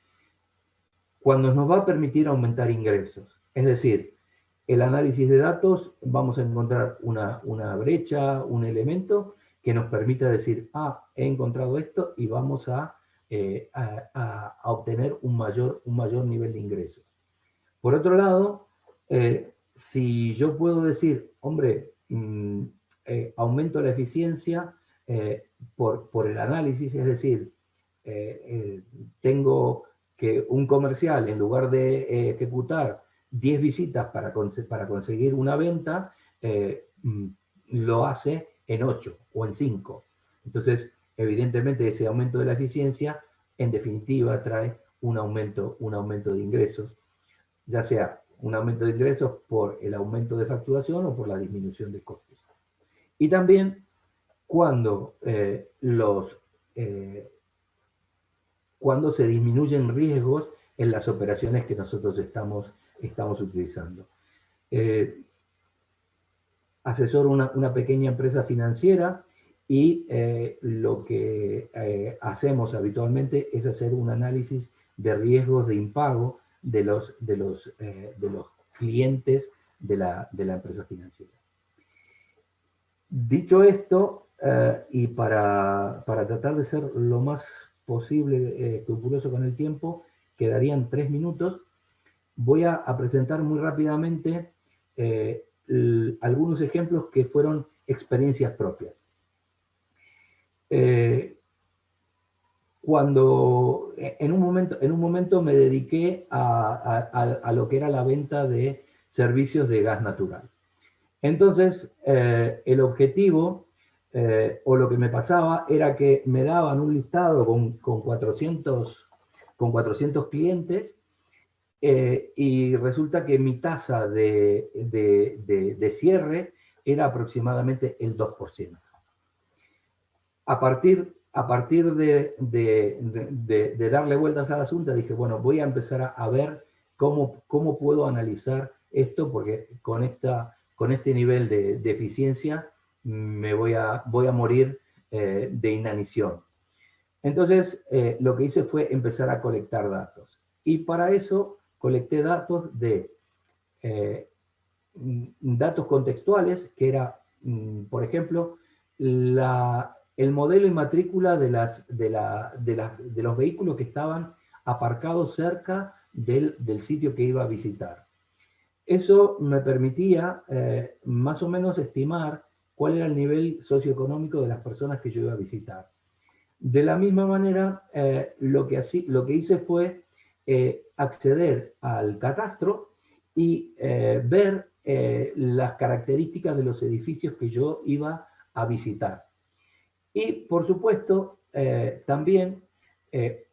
Cuando nos va a permitir aumentar ingresos. Es decir, el análisis de datos, vamos a encontrar una brecha, un elemento que nos permita decir, he encontrado esto y vamos a obtener un mayor nivel de ingresos. Por otro lado, si yo puedo decir, hombre, aumento la eficiencia por el análisis, es decir, tengo que un comercial, en lugar de ejecutar 10 visitas para conseguir una venta, lo hace en 8 o en 5. Entonces, evidentemente, ese aumento de la eficiencia, en definitiva, trae un aumento de ingresos, ya sea un aumento de ingresos por el aumento de facturación o por la disminución de costos. Y también cuando cuando se disminuyen riesgos en las operaciones que nosotros estamos utilizando. Asesoro una pequeña empresa financiera y lo que hacemos habitualmente es hacer un análisis de riesgos de impago de los clientes de la empresa financiera. Dicho esto, y para tratar de ser lo más posible escrupuloso con el tiempo, quedarían 3 minutos. Voy a presentar muy rápidamente algunos ejemplos que fueron experiencias propias. Cuando en un momento me dediqué a lo que era la venta de servicios de gas natural. Entonces, el objetivo, o lo que me pasaba, era que me daban un listado con 400 clientes, y resulta que mi tasa de cierre era aproximadamente el 2%. A partir de darle vueltas al asunto, dije, bueno, voy a empezar a ver cómo puedo analizar esto, porque con este nivel de eficiencia me voy a morir de inanición. Entonces, lo que hice fue empezar a colectar datos. Y para eso colecté datos de datos contextuales, que era, por ejemplo, el modelo y matrícula de los vehículos que estaban aparcados cerca del sitio que iba a visitar. Eso me permitía más o menos estimar cuál era el nivel socioeconómico de las personas que yo iba a visitar. De la misma manera, lo que hice fue acceder al catastro y ver las características de los edificios que yo iba a visitar. Y, por supuesto, también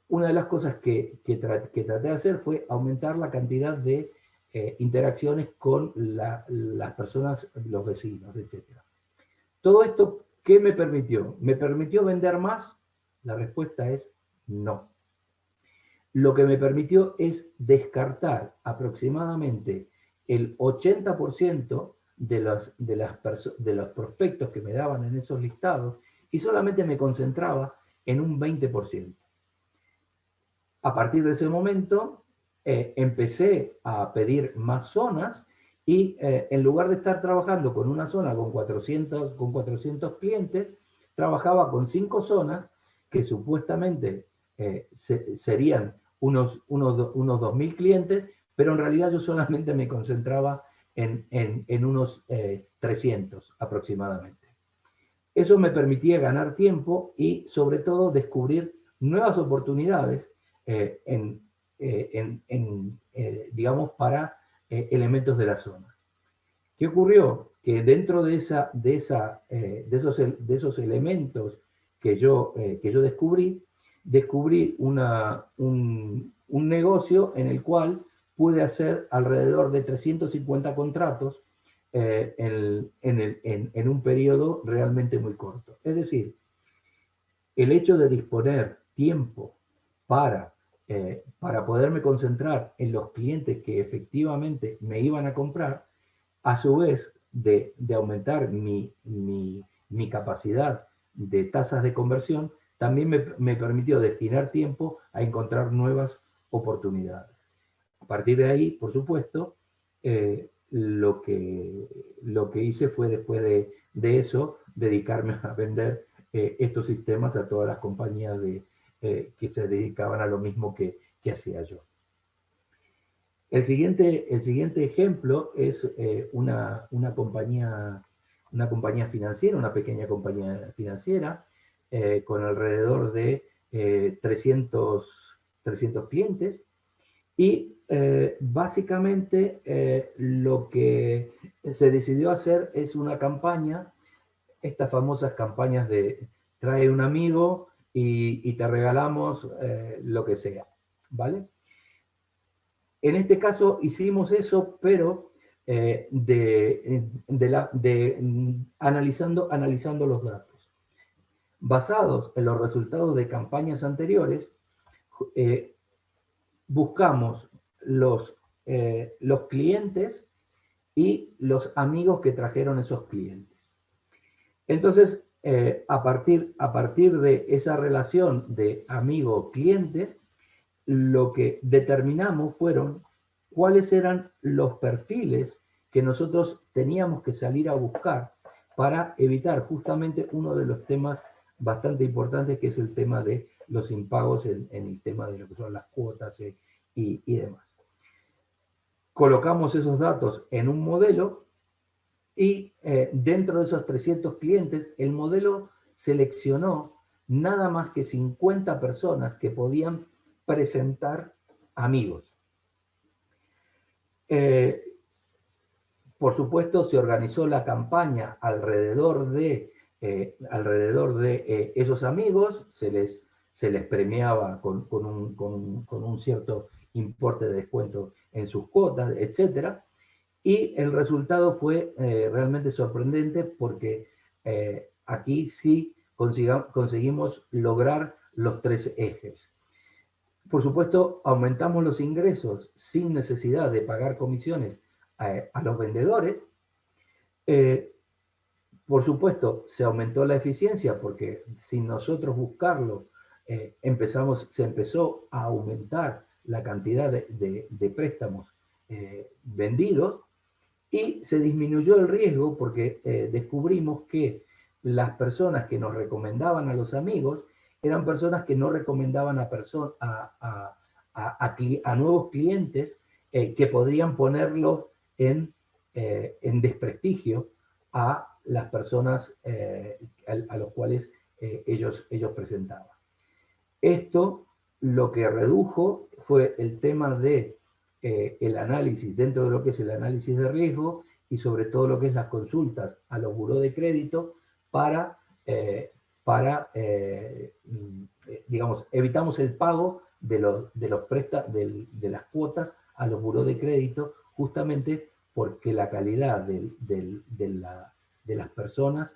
una de las cosas que traté de hacer fue aumentar la cantidad de interacciones con las personas, los vecinos, etc. Todo esto, ¿qué me permitió? ¿Me permitió vender más? La respuesta es no. Lo que me permitió es descartar aproximadamente el 80% de los prospectos que me daban en esos listados, y solamente me concentraba en un 20%. A partir de ese momento, empecé a pedir más zonas y en lugar de estar trabajando con una zona con 400 clientes, trabajaba con 5 zonas que supuestamente serían unos 2.000 clientes, pero en realidad yo solamente me concentraba en unos 300 aproximadamente. Eso me permitía ganar tiempo y sobre todo descubrir nuevas oportunidades digamos, para elementos de la zona. ¿Qué ocurrió? Que dentro de esos elementos que yo descubrí un negocio en el cual pude hacer alrededor de 350 contratos en un periodo realmente muy corto. Es decir, el hecho de disponer tiempo para poderme concentrar en los clientes que efectivamente me iban a comprar, a su vez de aumentar mi capacidad de tasas de conversión, también me permitió destinar tiempo a encontrar nuevas oportunidades. A partir de ahí, por supuesto, lo que hice fue después de eso, dedicarme a vender estos sistemas a todas las compañías que se dedicaban a lo mismo que hacía yo. El siguiente ejemplo es una compañía financiera, una pequeña compañía financiera, con alrededor de 300 clientes. Y básicamente lo que se decidió hacer es una campaña, estas famosas campañas de trae un amigo y te regalamos lo que sea, ¿vale? En este caso hicimos eso, pero analizando los datos. Basados en los resultados de campañas anteriores, buscamos los clientes y los amigos que trajeron esos clientes. Entonces, a partir de esa relación de amigo-cliente, lo que determinamos fueron cuáles eran los perfiles que nosotros teníamos que salir a buscar para evitar justamente uno de los temas bastante importantes, que es el tema de los impagos en el tema de lo que son las cuotas y demás. Colocamos esos datos en un modelo y dentro de esos 300 clientes, el modelo seleccionó nada más que 50 personas que podían presentar amigos. Por supuesto, se organizó la campaña alrededor de esos amigos, se les premiaba con un cierto importe de descuento en sus cuotas, etc. Y el resultado fue realmente sorprendente porque aquí sí conseguimos lograr los 3 ejes. Por supuesto, aumentamos los ingresos sin necesidad de pagar comisiones a los vendedores. Por supuesto, se aumentó la eficiencia porque sin nosotros buscarlo, se empezó a aumentar la cantidad de préstamos vendidos y se disminuyó el riesgo porque descubrimos que las personas que nos recomendaban a los amigos eran personas que no recomendaban a nuevos clientes que podrían ponerlos en desprestigio a las personas a los cuales ellos presentaban. Esto lo que redujo fue el tema de el análisis, dentro de lo que es el análisis de riesgo y sobre todo lo que es las consultas a los burós de crédito digamos, evitamos el pago de las cuotas a los burós de crédito, justamente porque la calidad de las personas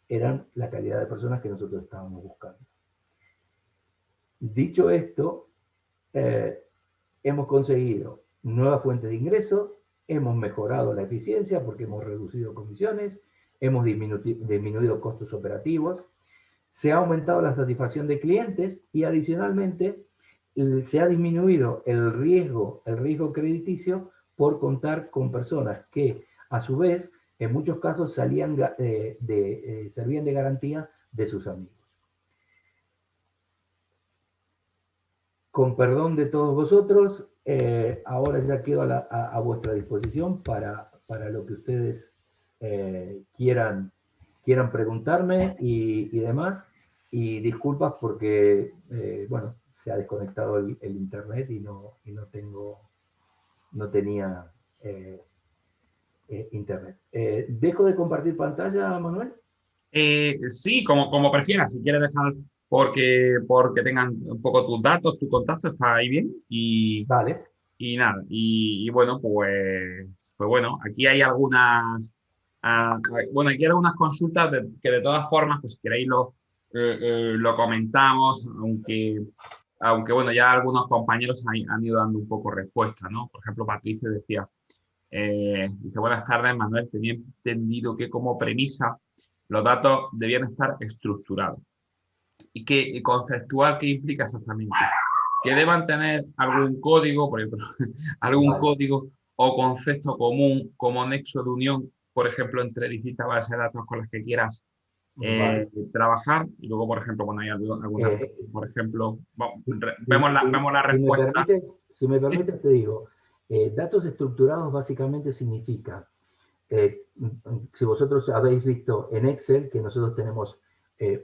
eran la calidad de personas que nosotros estábamos buscando. Dicho esto, hemos conseguido nuevas fuentes de ingresos, hemos mejorado la eficiencia porque hemos reducido comisiones, hemos disminuido costos operativos, se ha aumentado la satisfacción de clientes y adicionalmente se ha disminuido el riesgo crediticio por contar con personas que a su vez en muchos casos servían de garantía de sus amigos. Con perdón de todos vosotros, ahora ya quedo a vuestra disposición para lo que ustedes quieran preguntarme y demás. Y disculpas porque, bueno, se ha desconectado el internet no tenía eh, internet. ¿Dejo de compartir pantalla, Manuel? Sí, como prefieras, si quieres dejar porque tengan un poco tus datos, tu contacto, está ahí bien. Vale, Y nada, y bueno, pues bueno, aquí hay algunas, bueno, aquí hay algunas consultas que de todas formas, pues si queréis lo comentamos, aunque bueno, ya algunos compañeros han ido dando un poco respuesta, ¿no? Por ejemplo, Patricio decía, dice, buenas tardes, Manuel, tenía entendido que como premisa los datos debían estar estructurados. ¿Y qué conceptual qué implica exactamente? Que deban tener algún código, por ejemplo, algún vale, código o concepto común como nexo de unión, por ejemplo, entre distintas bases de datos con las que quieras vale. trabajar. Y luego, por ejemplo, cuando hay algunas, Eh, por ejemplo, vemos la si me respuesta. permites, si me ¿Sí? permites, te digo, datos estructurados básicamente significa, si vosotros habéis visto en Excel que nosotros tenemos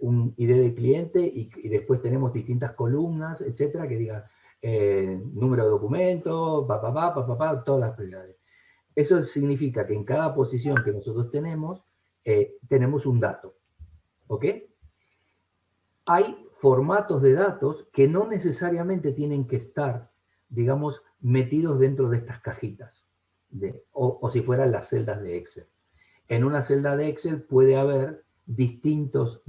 un ID de cliente y después tenemos distintas columnas, etcétera, que digan número de documento, todas las prioridades. Eso significa que en cada posición que nosotros tenemos un dato, ¿ok? Hay formatos de datos que no necesariamente tienen que estar, digamos, metidos dentro de estas cajitas, o si fueran las celdas de Excel. En una celda de Excel puede haber distintos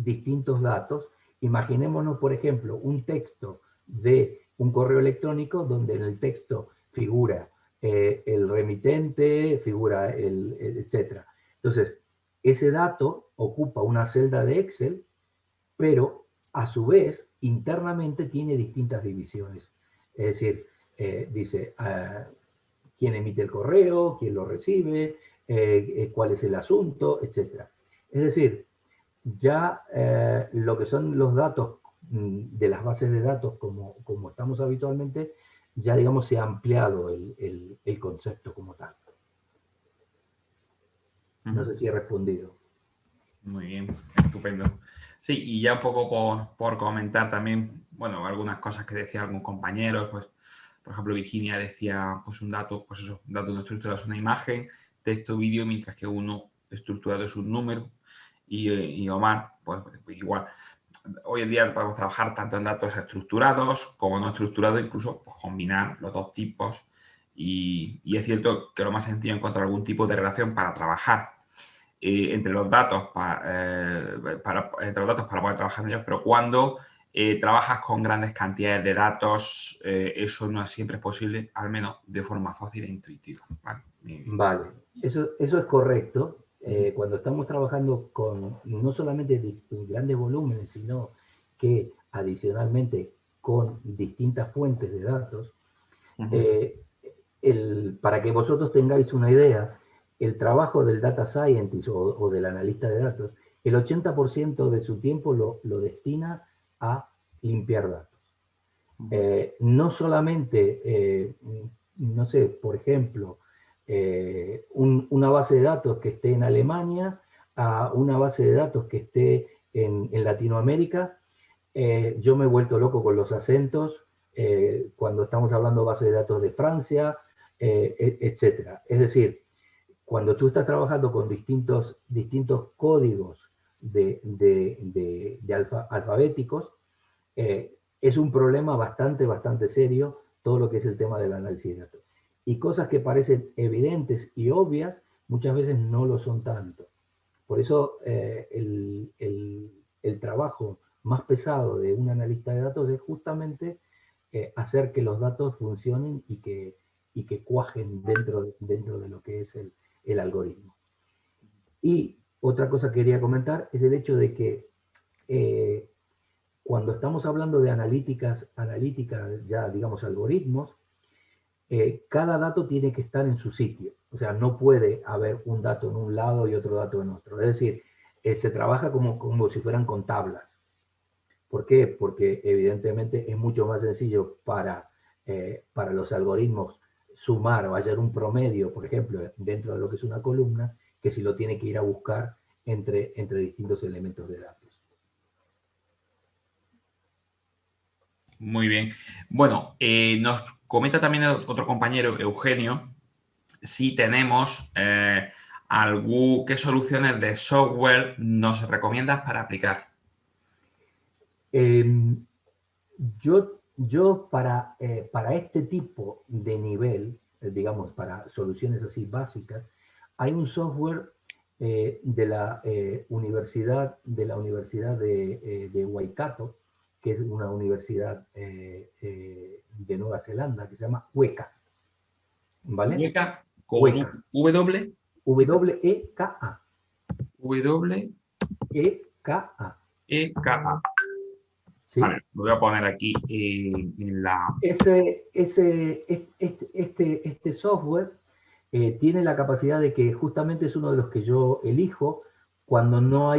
datos. Imaginémonos, por ejemplo, un texto de un correo electrónico donde en el texto figura el remitente, figura etcétera. Entonces, ese dato ocupa una celda de Excel, pero a su vez internamente tiene distintas divisiones. Es decir, dice quién emite el correo, quién lo recibe, cuál es el asunto, etcétera. Es decir, ya lo que son los datos de las bases de datos como estamos habitualmente, ya digamos se ha ampliado el concepto como tal. No Ujú. sé si he respondido. Muy bien, estupendo. Sí, y ya un poco por comentar también, bueno, algunas cosas que decía algún compañero, pues, por ejemplo, Virginia decía, pues un dato, pues eso, un dato no estructurado es una imagen, texto, vídeo, mientras que uno estructurado es un número. Y Omar, pues igual. Hoy en día podemos trabajar tanto en datos estructurados como no estructurados, incluso pues, combinar los dos tipos. Y es cierto que lo más sencillo es encontrar algún tipo de relación para trabajar entre los datos entre los datos para poder trabajar en ellos, pero cuando trabajas con grandes cantidades de datos, eso no siempre es posible, al menos de forma fácil e intuitiva. ¿Vale? Vale, eso es correcto. Uh-huh. Cuando estamos trabajando con no solamente grandes volúmenes, sino que adicionalmente con distintas fuentes de datos, Uh-huh. eh, para que vosotros tengáis una idea, el trabajo del data scientist o del analista de datos, el 80% de su tiempo lo destina a limpiar datos. Uh-huh. No solamente, no sé, por ejemplo, una base de datos que esté en Alemania a una base de datos que esté en Latinoamérica. Yo me he vuelto loco con los acentos cuando estamos hablando de base de datos de Francia, etcétera. Es decir, cuando tú estás trabajando con distintos códigos alfabéticos, es un problema bastante serio todo lo que es el tema del análisis de datos. Y cosas que parecen evidentes y obvias, muchas veces no lo son tanto. Por eso el trabajo más pesado de un analista de datos es justamente hacer que los datos funcionen y que cuajen dentro de lo que es el algoritmo. Y otra cosa que quería comentar es el hecho de que eh, cuando estamos hablando de analítica, ya digamos algoritmos, cada dato tiene que estar en su sitio. O sea, no puede haber un dato en un lado y otro dato en otro. Es decir, se trabaja como si fueran con tablas. ¿Por qué? Porque evidentemente es mucho más sencillo para los algoritmos sumar o hallar un promedio, por ejemplo, dentro de lo que es una columna, que si lo tiene que ir a buscar entre distintos elementos de datos. Muy bien. Bueno, nos comenta también otro compañero, Eugenio, si tenemos qué soluciones de software nos recomiendas para aplicar. Yo para este tipo de nivel, digamos, para soluciones así básicas, hay un software de la Universidad de Waikato, que es una universidad de Nueva Zelanda, que se llama WECA, ¿vale? Weka con WECA, W, quizás. W-E-K-A, W, E-K-A, E-K-A. Vale, ¿sí? lo voy a poner aquí en la... Este software tiene la capacidad de que justamente es uno de los que yo elijo cuando no,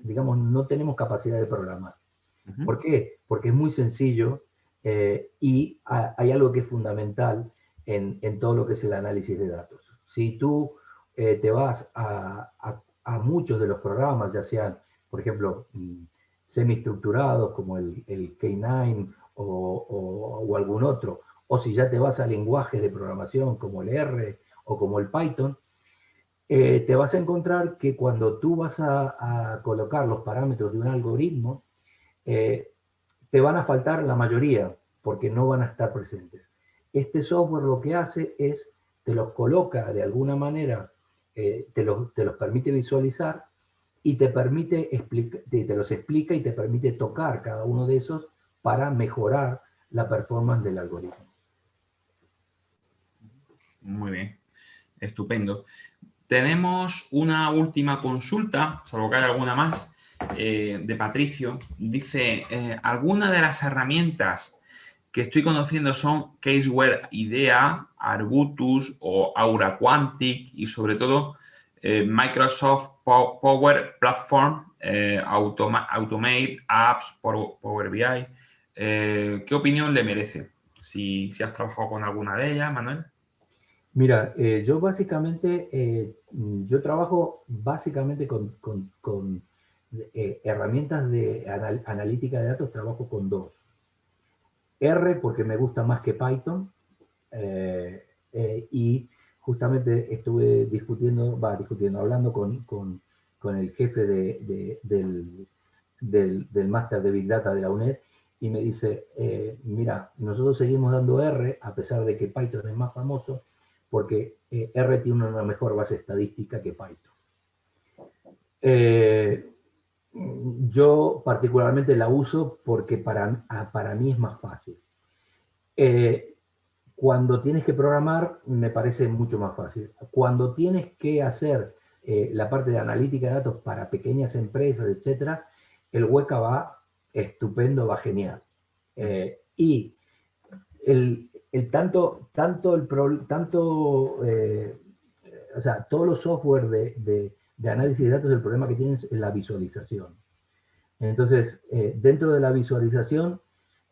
digamos, no tenemos capacidad de programar. Ujú. ¿Por qué? Porque es muy sencillo y hay algo que es fundamental en todo lo que es el análisis de datos. Si tú te vas a muchos de los programas, ya sean, por ejemplo, semiestructurados como el K9 o algún otro, o si ya te vas a lenguajes de programación como el R o como el Python, te vas a encontrar que cuando tú vas a colocar los parámetros de un algoritmo, eh, te van a faltar la mayoría porque no van a estar presentes. Este software lo que hace es, te los coloca de alguna manera, te los permite visualizar y te los explica y te permite tocar cada uno de esos para mejorar la performance del algoritmo. Muy bien, estupendo. Tenemos una última consulta, salvo que haya alguna más, de Patricio. Dice, ¿alguna de las herramientas que estoy conociendo son Caseware IDEA, Arbutus o Aura Quantic y sobre todo Microsoft Power Platform, Automate, Apps, Power BI? ¿Qué opinión le merece? Si has trabajado con alguna de ellas, Manuel. Mira, yo trabajo básicamente con herramientas de analítica de datos, trabajo con dos. R porque me gusta más que Python y justamente estuve hablando con el jefe del máster de Big Data de la UNED y me dice, mira, nosotros seguimos dando R a pesar de que Python es más famoso porque R tiene una mejor base estadística que Python. Yo particularmente la uso porque para mí es más fácil. Cuando tienes que programar, me parece mucho más fácil. Cuando tienes que hacer la parte de analítica de datos para pequeñas empresas, etcétera, el Weka va estupendo, va genial. Y o sea, todos los software de análisis de datos, el problema que tienen es la visualización. Entonces, dentro de la visualización,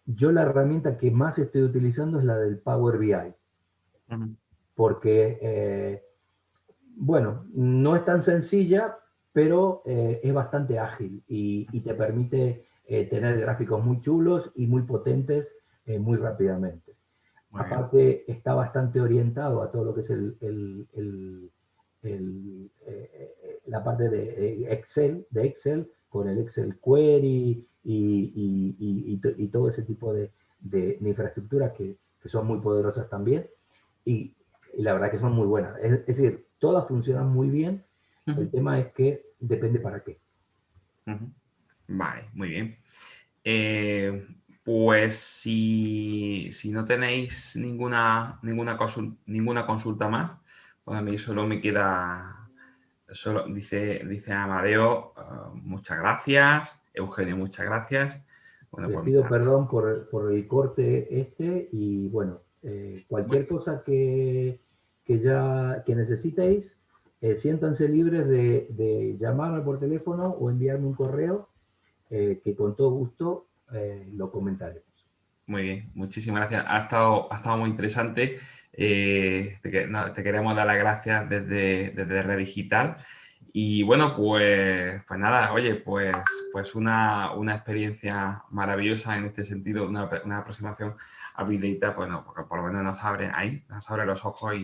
yo la herramienta que más estoy utilizando es la del Power BI, porque, bueno, no es tan sencilla, pero es bastante ágil y te permite tener gráficos muy chulos y muy potentes muy rápidamente. Muy bien. Aparte, está bastante orientado a todo lo que es la parte de Excel, con el Excel Query y todo ese tipo de infraestructuras que son muy poderosas también. Y la verdad que son muy buenas. Es decir, todas funcionan muy bien. El tema es que depende para qué. Vale, muy bien. Pues si no tenéis ninguna consulta más, pues a mí solo me queda, dice Amadeo, muchas gracias, Eugenio, muchas gracias. Bueno, Les pues pido mira, perdón por el corte y bueno, cualquier cosa que necesitéis, siéntanse libres de llamarme por teléfono o enviarme un correo que con todo gusto lo comentaremos. Muy bien, muchísimas gracias. Ha estado muy interesante. Te queremos dar las gracias desde Red Digital. Y bueno, pues nada, oye, pues una experiencia maravillosa en este sentido, una aproximación a Big Data, pues no, porque por lo menos nos abre ahí, nos abre los ojos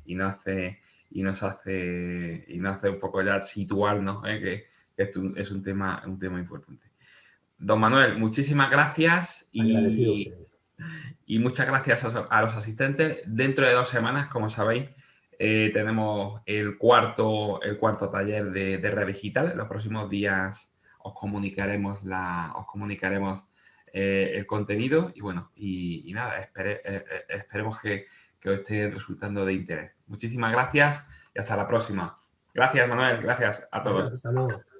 y nos hace, y nos hace un poco ya situarnos, que esto es un tema importante. Don Manuel, muchísimas gracias Agradecido a ustedes. y muchas gracias a los asistentes. Dentro de 2 semanas, como sabéis, tenemos el cuarto taller de Red Digital. En los próximos días os comunicaremos el contenido y bueno, y nada, esperemos que os esté resultando de interés. Muchísimas gracias y hasta la próxima. Gracias, Manuel. Gracias a todos. Hasta luego.